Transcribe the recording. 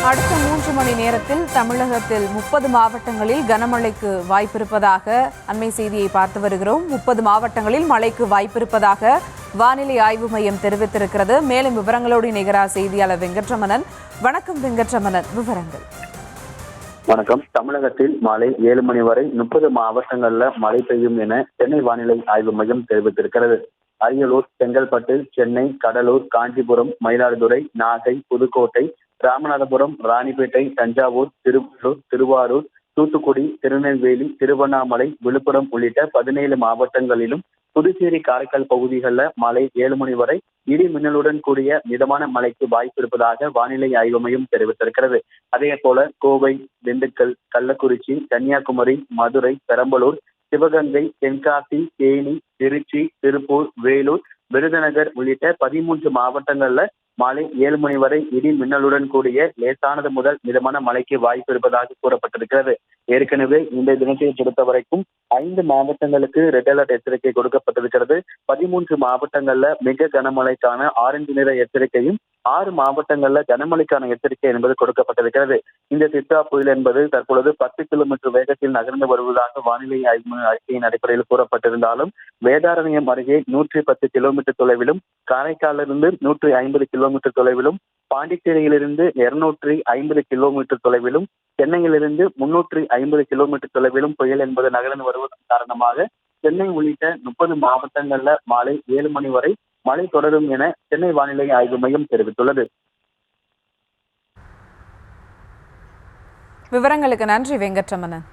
அடுத்த 3 மணி நேரத்தில் தமிழகத்தில் 30 மாவட்டங்களில் கனமழைக்கு வாய்ப்பிருப்பதாக அண்மை செய்தியை பார்த்து வருகிறோம். 30 மாவட்டங்களில் மழைக்கு வாய்ப்பிருப்பதாக வானிலை ஆய்வு மையம் தெரிவித்திருக்கிறது. மேலும் விவரங்களோடு இணைகிறார் செய்தியாளர் வெங்கட்ரமணன். வணக்கம் வெங்கட்ரமணன், விவரங்கள். வணக்கம். தமிழகத்தில் மாலை 7 மணி வரை 30 மாவட்டங்கள்ல மழை பெய்யும் என சென்னை வானிலை ஆய்வு மையம் தெரிவித்திருக்கிறது. அரியலூர், செங்கல்பட்டு, சென்னை, கடலூர், காஞ்சிபுரம், மயிலாடுதுறை, நாகை, புதுக்கோட்டை, ராமநாதபுரம், ராணிப்பேட்டை, தஞ்சாவூர், திருவள்ளூர், திருவாரூர், தூத்துக்குடி, திருநெல்வேலி, திருவண்ணாமலை, விழுப்புரம் உள்ளிட்ட 17 மாவட்டங்களிலும் புதுச்சேரி, காரைக்கால் பகுதிகளில் மாலை 7 மணி வரை இடி மின்னலுடன் கூடிய மிதமான மழைக்கு வாய்ப்பு இருப்பதாக வானிலை ஆய்வு மையம் தெரிவித்திருக்கிறது. அதே போல கோவை, திண்டுக்கல், கள்ளக்குறிச்சி, கன்னியாகுமரி, மதுரை, பெரம்பலூர், சிவகங்கை, தென்காசி, தேனி, திருச்சி, திருப்பூர், வேலூர், விருதுநகர் உள்ளிட்ட 13 மாவட்டங்கள்ல மாலை 7 மணி வரை இடி மின்னலுடன் கூடிய லேசானது முதல் மிதமான மழைக்கு வாய்ப்பு இருப்பதாக கூறப்பட்டிருக்கிறது. ஏற்கனவே இந்த தினத்தை பொறுத்த வரைக்கும் 5 மாவட்டங்களுக்கு ரெட் அலர்ட் எச்சரிக்கை கொடுக்கப்பட்டிருக்கிறது. 13 மாவட்டங்கள்ல மிக கனமழைக்கான ஆரஞ்சு நிற எச்சரிக்கையும் 6 மாவட்டங்கள்ல கனமழைக்கான எச்சரிக்கை என்பது கொடுக்கப்பட்டிருக்கிறது. இந்த சித்ரா புயல் என்பது தற்பொழுது 10 கிலோமீட்டர் வேகத்தில் நகர்ந்து வருவதாக வானிலை ஆய்வு அறிக்கையின் அடிப்படையில் கூறப்பட்டிருந்தாலும் வேதாரண்யம் அருகே 110 கிலோமீட்டர் தொலைவிலும், காரைக்காலிலிருந்து 150 கிலோமீட்டர் தொலைவிலும், பாண்டிச்சேரியிலிருந்து 250 கிலோமீட்டர் தொலைவிலும், சென்னையிலிருந்து 350 கிலோமீட்டர் தொலைவிலும் புயல் என்பது நகர்ந்து வருவதன் காரணமாக சென்னை உள்ளிட்ட 30 மாவட்டங்கள்ல மாலை 7 மணி வரை மழை தொடரும் என சென்னை வானிலை ஆய்வு மையம் தெரிவித்துள்ளது. விவரங்களுக்கு நன்றி வெங்கட்ரமணன்.